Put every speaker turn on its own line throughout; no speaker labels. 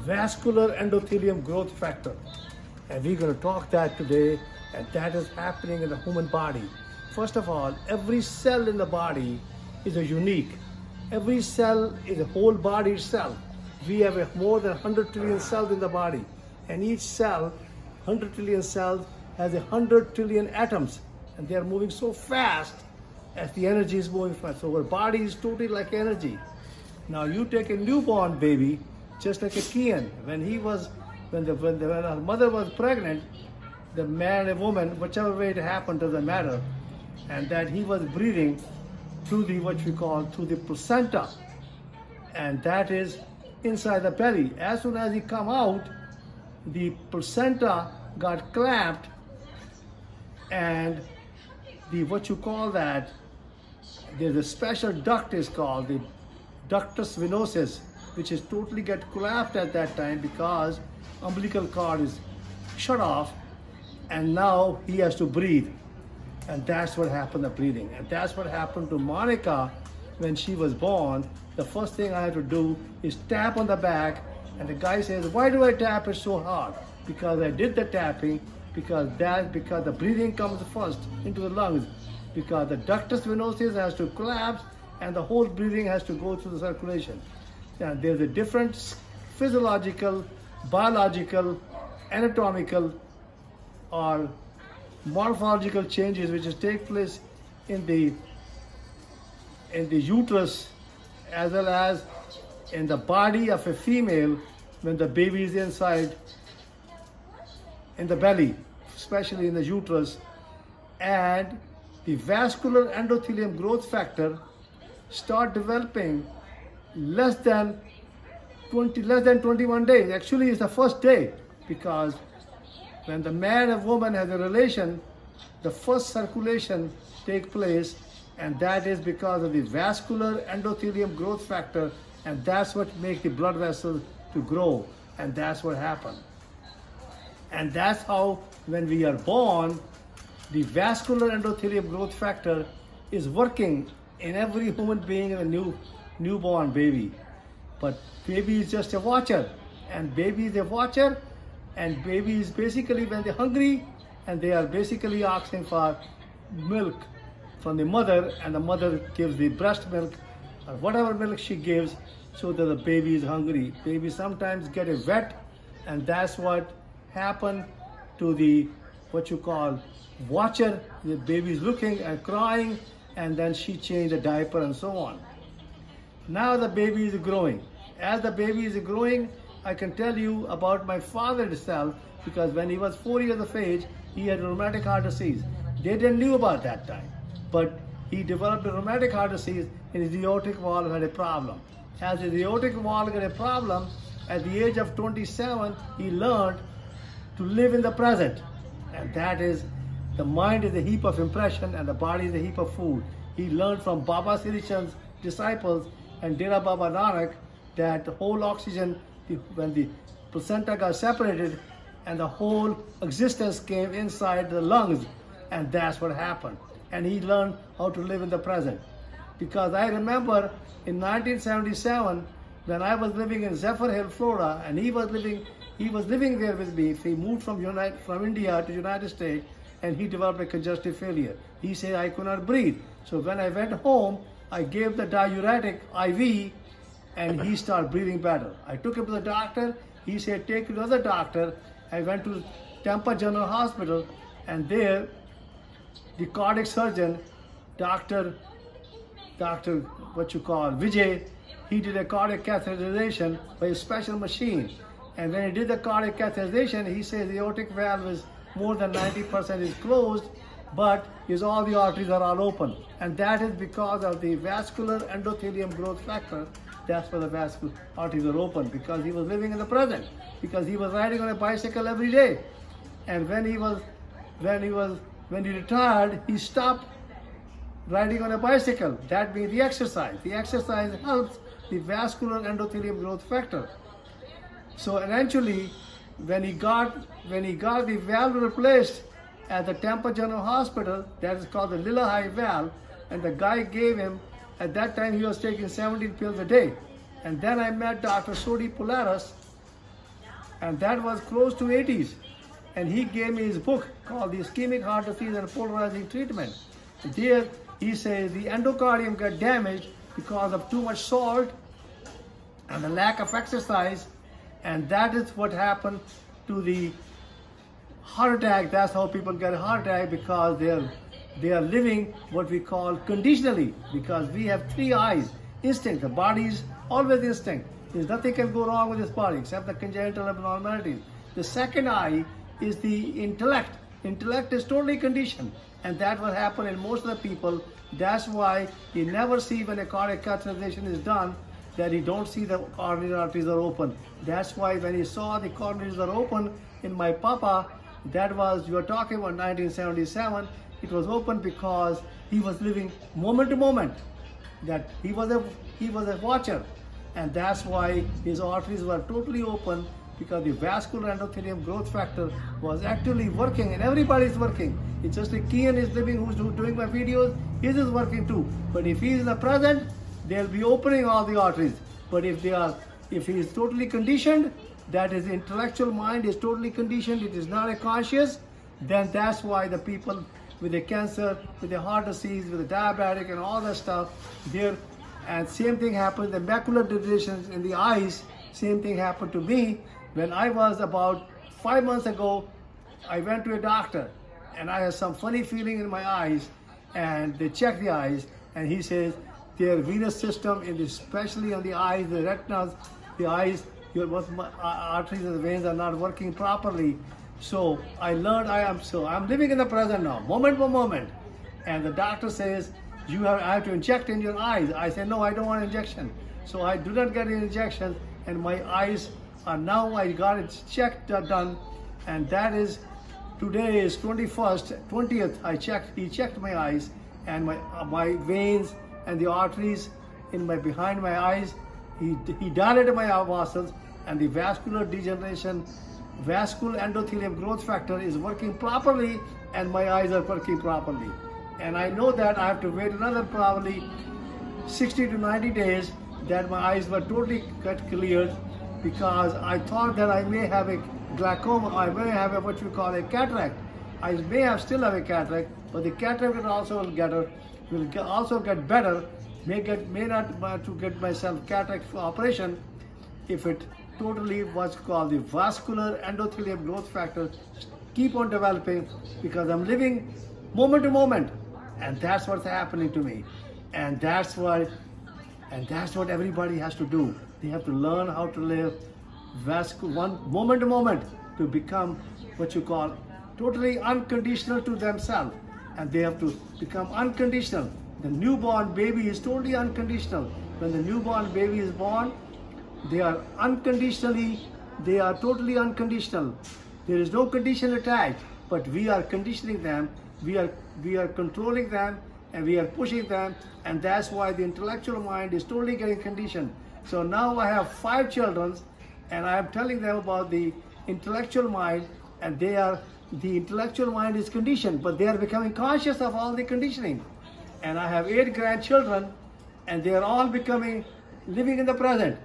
vascular endothelium growth factor. And we're going to talk that today, and that is happening in the human body. First of all, every cell in the body is a unique. Every cell is a whole body itself. We have more than 100 trillion cells in the body, and each cell, 100 trillion cells, has 100 trillion atoms, and they are moving so fast as the energy is moving fast. So our body is totally like energy. Now you take a newborn baby, just like a Kian. When her mother was pregnant, the man and woman, whichever way it happened, doesn't matter, and that he was breathing through through the placenta, and that is inside the belly. As soon as he come out, the placenta got clamped, and there's a special duct is called the ductus venosus, which is totally get collapsed at that time because umbilical cord is shut off, and now he has to breathe. And that's what happened, the breathing. And that's what happened to Monica when she was born. The first thing I had to do is tap on the back, and the guy says, why do I tap it so hard? Because I did the tapping, because the breathing comes first into the lungs, because the ductus venosus has to collapse and the whole breathing has to go through the circulation. And there's a different physiological, biological, anatomical, or morphological changes which take place in the uterus as well as in the body of a female when the baby is inside in the belly, especially in the uterus. And the vascular endothelium growth factor start developing less than 21 days. Actually, it's the first day, because when the man and woman has a relation, the first circulation takes place, and that is because of the vascular endothelium growth factor, and that's what makes the blood vessels to grow, and that's what happened. And that's how, when we are born, the vascular endothelium growth factor is working in every human being and a newborn baby. But baby is just a watcher, and baby is a watcher, and baby is basically, when they're hungry, and they are basically asking for milk from the mother, and the mother gives the breast milk or whatever milk she gives, so that the baby is hungry. Baby sometimes get a wet, and that's what happened to the watcher. The baby is looking and crying, and then she changed the diaper and so on. Now the baby is growing. As the baby is growing, I can tell you about my father himself, because when he was 4 years of age, he had rheumatic heart disease. They didn't know about that time, but he developed a rheumatic heart disease, and his aortic valve had a problem. As his aortic valve had a problem, at the age of 27, he learned to live in the present. And that is, the mind is a heap of impression and the body is a heap of food. He learned from Baba Sri Chand's disciples and Dera Baba Nanak that the whole oxygen, when the placenta got separated, and the whole existence came inside the lungs, and that's what happened. And he learned how to live in the present. Because I remember in 1977, when I was living in Zephyr Hill, Florida, and he was living there with me. He moved from India to United States, and he developed a congestive failure. He said I could not breathe. So when I went home, I gave the diuretic IV, and he started breathing better. I took him to the doctor. He said, take you to another doctor. I went to Tampa General Hospital, and there, the cardiac surgeon, Dr. Vijay, he did a cardiac catheterization by a special machine. And when he did the cardiac catheterization, he said the aortic valve is more than 90% is closed, but all the arteries are all open. And that is because of the vascular endothelium growth factor. That's why the vascular arteries are open, because he was living in the present, because he was riding on a bicycle every day. And when he retired, he stopped riding on a bicycle. That means the exercise. The exercise helps the vascular endothelium growth factor. So eventually, when he got the valve replaced at the Tampa General Hospital, that is called the Lillahai valve, and the guy gave him, at that time he was taking 17 pills a day. And then I met Dr. Sodi Polaris, and that was close to 80s. And he gave me his book called The Ischemic Heart Disease and Polarizing Treatment. There he says the endocardium got damaged because of too much salt and the lack of exercise, and that is what happened to the heart attack. That's how people get a heart attack, because they are living what we call conditionally, because we have three eyes. Instinct, the body is always instinct. There's nothing can go wrong with this body except the congenital abnormalities. The second eye is the intellect. Intellect is totally conditioned, and that will happen in most of the people. That's why you never see when a cardiac catheterization is done that you don't see the coronary arteries are open. That's why when you saw the coronaries are open in my papa, that was, you are talking about 1977, it was open because he was living moment to moment. That he was a watcher, and that's why his arteries were totally open, because the vascular endothelium growth factor was actually working, and everybody's working. It's just that Kian is living, who's doing my videos, his is working too. But if he is in the present, they'll be opening all the arteries. But if he is totally conditioned, that his intellectual mind is totally conditioned, it is not a conscious, then that's why the people with the cancer, with the heart disease, with the diabetic and all that stuff, and same thing happened, the macular degenerations in the eyes, same thing happened to me. When I was about 5 months ago, I went to a doctor, and I had some funny feeling in my eyes, and they checked the eyes, and he says, their venous system, especially on the eyes, the retinas, the eyes, your arteries and the veins are not working properly. So I learned I'm living in the present now, moment by moment. And the doctor says, I have to inject in your eyes. I said, no, I don't want injection. So I do not get an injection, and my eyes are now, I got it checked, done, and that is, today is 20th, he checked my eyes, and my veins and the arteries behind my eyes, he dilated my muscles, and the vascular degeneration, vascular endothelium growth factor is working properly, and my eyes are working properly. And I know that I have to wait another probably 60 to 90 days that my eyes were totally cleared, because I thought that I may have a glaucoma, I may have a, what you call a cataract. I may still have a cataract, but the cataract will also get better. May not to get myself cataract operation if it totally what's called the vascular endothelium growth factor keep on developing, because I'm living moment to moment, and that's what's happening to me, and that's what everybody has to do. They have to learn how to live moment to moment, to become what you call totally unconditional to themselves, and they have to become unconditional. The newborn baby is totally unconditional. When the newborn baby is born, they are totally unconditional. There is no condition attached, but we are conditioning them, we are controlling them, and we are pushing them, and that's why the intellectual mind is totally getting conditioned. So now I have 5 children, and I am telling them about the intellectual mind, and the intellectual mind is conditioned, but they are becoming conscious of all the conditioning. And I have 8 grandchildren, and they are all living in the present.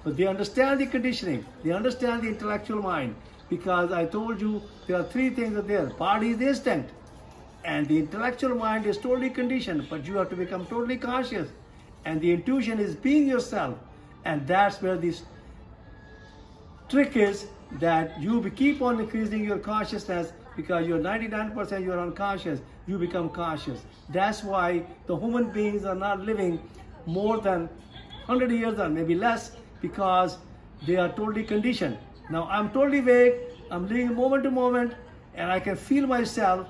But they understand the conditioning, they understand the intellectual mind, because I told you there are 3 things that there. Body is instinct, and the intellectual mind is totally conditioned, but you have to become totally conscious. And the intuition is being yourself, and that's where this trick is, that you keep on increasing your consciousness, because you're 99% you're unconscious, you become conscious. That's why the human beings are not living more than 100 years or maybe less, because they are totally conditioned. Now I'm totally awake, I'm living moment to moment, and I can feel myself,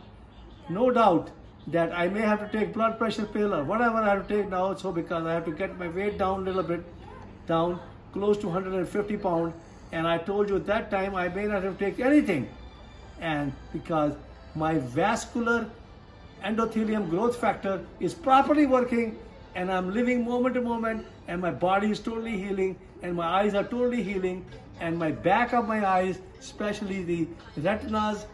no doubt, that I may have to take blood pressure pill or whatever I have to take now, so because I have to get my weight down a little bit, down close to 150 pounds, and I told you at that time I may not have to take anything, and because my vascular endothelium growth factor is properly working, and I'm living moment to moment, and my body is totally healing, and my eyes are totally healing, and my back of my eyes, especially the retinas,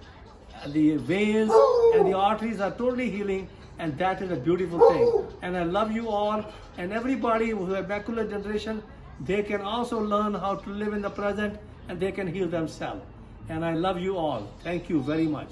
the veins and the arteries are totally healing, and that is a beautiful thing. And I love you all, and everybody who has macular degeneration, they can also learn how to live in the present and they can heal themselves. And I love you all. Thank you very much.